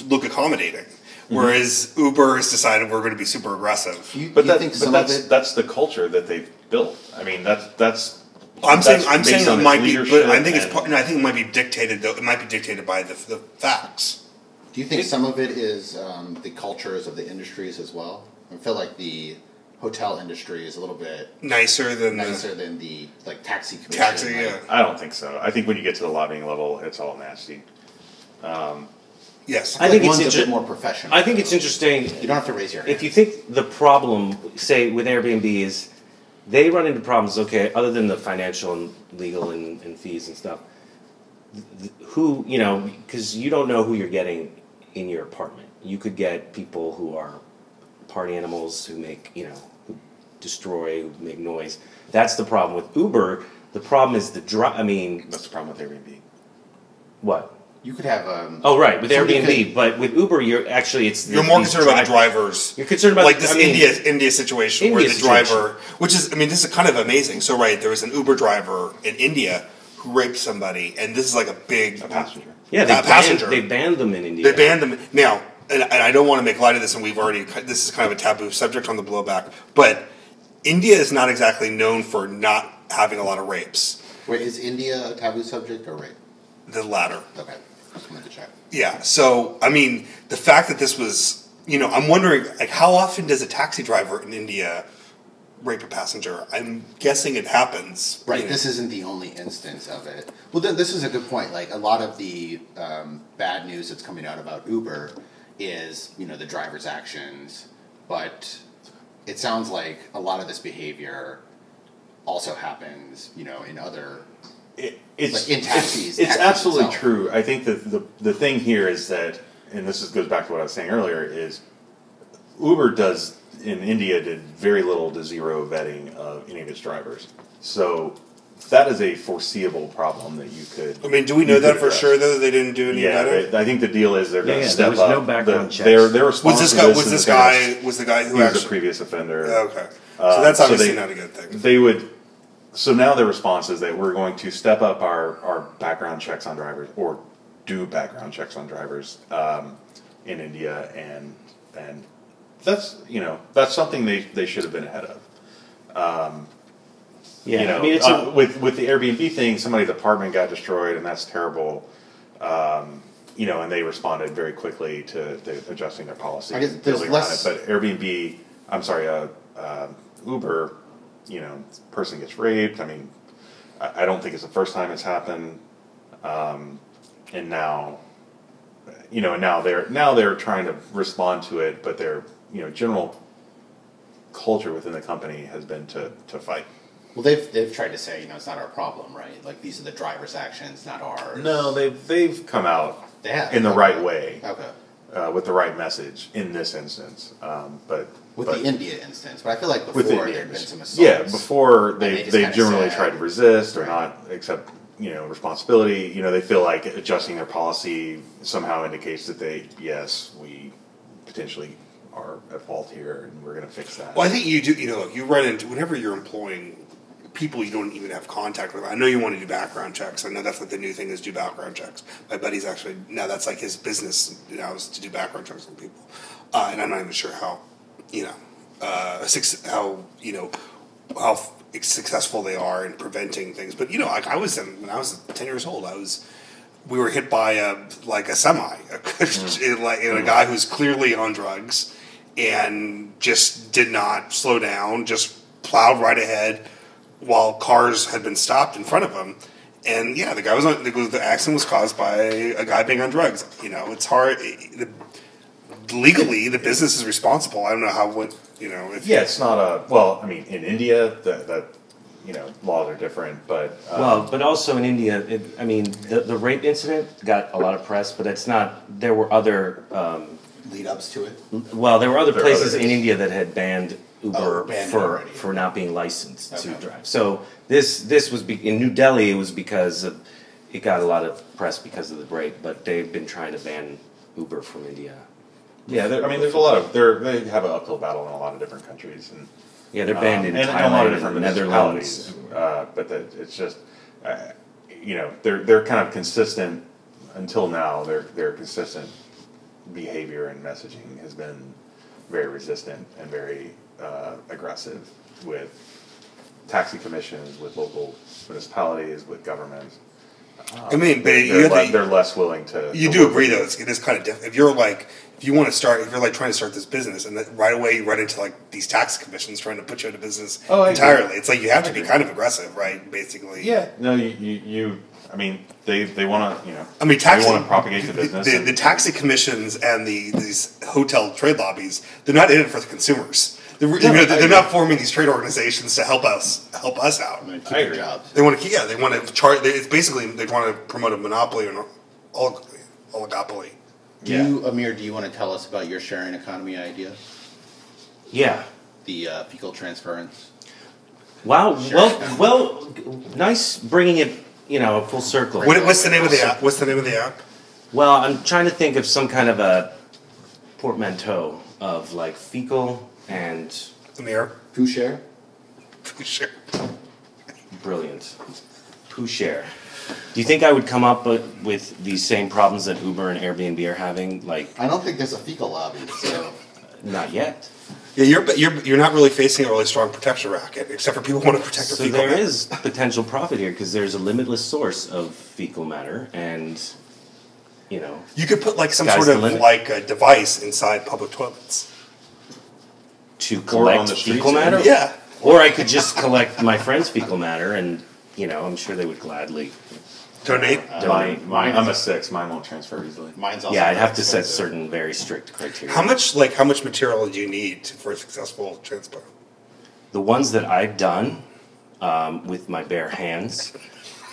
C: look accommodating. whereas Uber has decided we're going to be super aggressive.
D: That's the culture that they've built. I mean, that's.
C: I'm saying it might be, but I think I think it might be dictated though. It might be dictated by the facts.
E: Do you think some of it is the cultures of the industries as well? I feel like the hotel industry is a little bit
C: nicer than
E: the like taxi commission.
C: Taxi, yeah.
D: I don't think so. I think when you get to the lobbying level, it's all nasty.
C: Yes,
E: I think one's a bit more professional.
F: I think it's interesting.
E: You don't have to raise your hand.
F: If you think the problem, say with Airbnb, is they run into problems. Okay, other than the financial and legal and fees and stuff, who because you don't know who you're getting in your apartment. You could get people who are party animals who make who destroy, who make noise. That's the problem with Uber. The problem is that's
D: the problem with Airbnb.
F: What?
E: You could have
F: right, with Airbnb, but with Uber, you're more
C: concerned about the drivers.
F: You're concerned about
C: this India situation where the driver, which is this is kind of amazing. So there was an Uber driver in India who raped somebody, and this is like a
D: passenger.
F: Yeah, they banned them in India.
C: They banned them now, and I don't want to make light of this, and this is kind of a taboo subject on the Blowback, but India is not exactly known for not having a lot of rapes.
E: Wait, is India a taboo subject or rape?
C: The latter.
E: Okay. Just wanted to check.
C: Yeah, so, the fact that this was, I'm wondering, how often does a taxi driver in India rape a passenger? I'm guessing it happens.
E: Right, this isn't the only instance of it. Well, this is a good point. Like, a lot of the bad news that's coming out about Uber is, the driver's actions, but it sounds like a lot of this behavior also happens, in other...
D: It's
E: in taxis.
D: It's absolutely true. I think that the thing here is that, and goes back to what I was saying earlier, is Uber in India did very little to zero vetting of any of its drivers. So that is a foreseeable problem that you could.
C: Do we know that for sure though, that they didn't do any vetting?
D: I think the deal is they're going to step up.
F: There was no background checks.
D: Their response
C: was the guy who
D: was a previous offender.
C: Okay, so that's obviously not a good thing.
D: They would. So now their response is that we're going to step up our background checks on drivers, or do background checks on drivers in India, and that's that's something they should have been ahead of. With the Airbnb thing, somebody's apartment got destroyed, and that's terrible. And they responded very quickly to adjusting their policy, and building around it. But Airbnb, Uber. Person gets raped. I don't think it's the first time it's happened. And now they're trying to respond to it, but their general culture within the company has been to fight.
E: Well, they've tried to say it's not our problem, right? Like these are the driver's actions, not ours.
D: No, they've come out in the right way.
E: Okay.
D: With the right message in this instance, but
E: the India instance, but I feel like before there had been some assaults.
D: Yeah, before they generally tried to resist or not accept responsibility. They feel like adjusting their policy somehow indicates that we potentially are at fault here and we're going to fix that.
C: Well, I think you do. You run into whenever you're employing people you don't even have contact with. I know you want to do background checks. I know that's like the new thing is do background checks. My buddy's actually now that's like his business now is to do background checks on people, and I'm not even sure how how successful they are in preventing things. But when I was 10 years old, we were hit by a semi, a guy who's clearly on drugs and just did not slow down, just plowed right ahead while cars had been stopped in front of him. And the guy the accident was caused by a guy being on drugs. It's hard. Legally, the business is responsible. I don't know
D: it's not in India that laws are different, but
F: but also in India, the rape incident got a lot of press, but it's not. There were other
E: lead-ups to it.
F: Well, there were other places in India that had banned Uber for not being licensed to drive. So this was in New Delhi. It was because it got a lot of press because of the rape, but they've been trying to ban Uber from India.
D: Yeah, there's a lot of they have an uphill battle in a lot of different countries, and
F: they're banned in Thailand,
D: a lot of different
F: Netherlands.
D: But it's just they're kind of consistent until now. They're consistent behavior and messaging has been very resistant and very aggressive with taxi commissions, with local municipalities, with governments.
C: I mean, but
D: they're less willing to.
C: You do agree, though, it is kind of different. If you're like trying to start this business, and then right away you run into like these tax commissions trying to put you out of business entirely. It's like you have to be kind of aggressive, right? Basically.
D: Yeah. No, you. I mean, they want to,
C: I mean,
D: they want to propagate the business.
C: The taxi commissions and these hotel trade lobbies, they're not in it for the consumers. They're not forming these trade organizations to help us out.
E: Keep their jobs.
C: They want to they want to charge. It's basically they want to promote a monopoly or an oligopoly.
E: Amir, do you want to tell us about your sharing economy idea?
F: Yeah.
E: The fecal transference.
F: Wow. Well, nice bringing it, full circle.
C: What's the name of the app? What's the name of the app?
F: Well, I'm trying to think of some kind of a portmanteau of like fecal and
C: Amir?
E: Who share?
C: Sure.
F: Brilliant. Who share? Do you think I would come up with these same problems that Uber and Airbnb are having? Like,
E: I don't think there's a fecal lobby, so
F: not yet.
C: Yeah, you're not really facing a really strong protection racket, except for people who want to protect their
F: So
C: fecal
F: there
C: matter.
F: is potential profit here because there's a limitless source of fecal matter, and
C: You could put like some
F: Sky's
C: sort
F: the
C: of
F: limit.
C: like a device inside public toilets.
F: to
D: on
F: collect
D: the streets,
F: fecal matter.
C: Yeah.
F: Or I could just collect my friend's fecal matter, and I'm sure they would gladly
C: Donate.
F: donate.
D: I'm a 6. Mine won't transfer easily.
E: mine's also.
F: Yeah, I'd have
E: very
F: to set
E: expensive.
F: certain very strict criteria.
C: How much material do you need for a successful transplant?
F: The ones that I've done with my bare hands,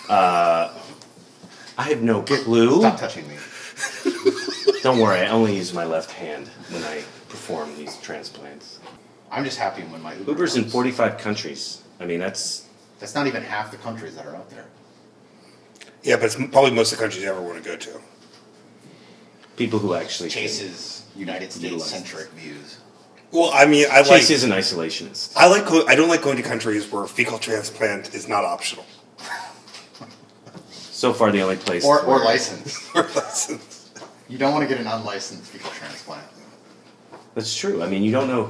F: I have no clue.
E: Stop touching me.
F: Don't worry, I only use my left hand when I perform these transplants.
E: I'm just happy when my Uber
F: Uber's in
E: comes.
F: 45 countries. I mean, that's
E: not even half the countries that are out there.
C: Yeah, but it's probably most of the countries you ever want to go to.
F: people who actually
E: Chase's United States centric views.
C: Well, I mean,
F: Chase is an isolationist.
C: I don't like going to countries where fecal transplant is not optional.
F: So far, the only place
E: Or
F: where-
E: licensed.
C: Or license.
E: You don't want to get an unlicensed fecal transplant.
F: That's true. I mean, you don't know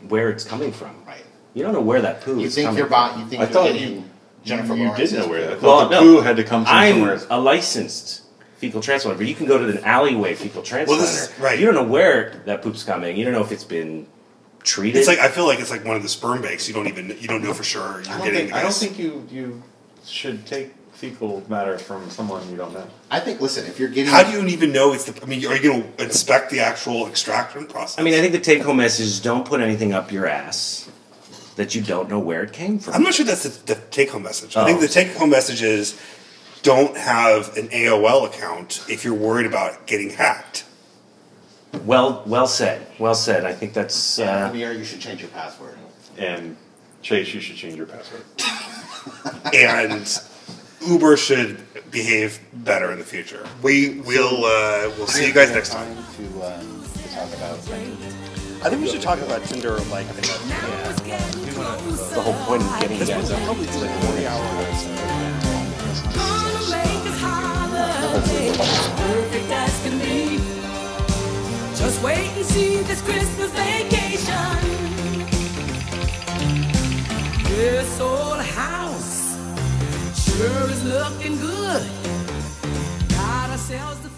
F: where it's coming from.
E: Right.
F: You don't know where that poo
E: You
F: is
E: think
F: coming
E: you're
F: from.
E: you think
D: I
E: you're
D: thought
E: getting Jennifer
D: you
E: Lawrence.
D: did know where that. I
F: Well,
D: thought the
F: no.
D: poo had to come from
F: I'm
D: somewhere.
F: a licensed fecal transplanter, but you can go to an alleyway fecal transplanter.
C: this is- right.
F: You don't know where that poop's coming. You don't know if it's been treated.
C: It's like I feel like it's like one of the sperm banks. You don't know for sure. You're getting the
D: I don't
C: gas.
D: think you should take fecal matter from someone you don't know.
E: I think. Listen, if you're getting.
C: How do you even know it's the? I mean, are you going to inspect the actual extraction process?
F: I mean, I think the take-home message is don't put anything up your ass that you don't know where it came from.
C: I'm not sure that's the take-home message. I
F: Oh.
C: think the take-home message is don't have an AOL account if you're worried about getting hacked.
F: Well said. Well said. I think that's.
E: Amir, you should change your password.
D: And Chase, you should change your password.
C: And Uber should behave better in the future. We'll see you guys next time.
E: To talk about.
C: I think we should talk about Tinder like
F: the whole point of getting you guys up.
C: probably do like 40 hours.
A: Perfect as can be. Just wait and see this Christmas vacation. This old house sure is looking good. Got ourselves the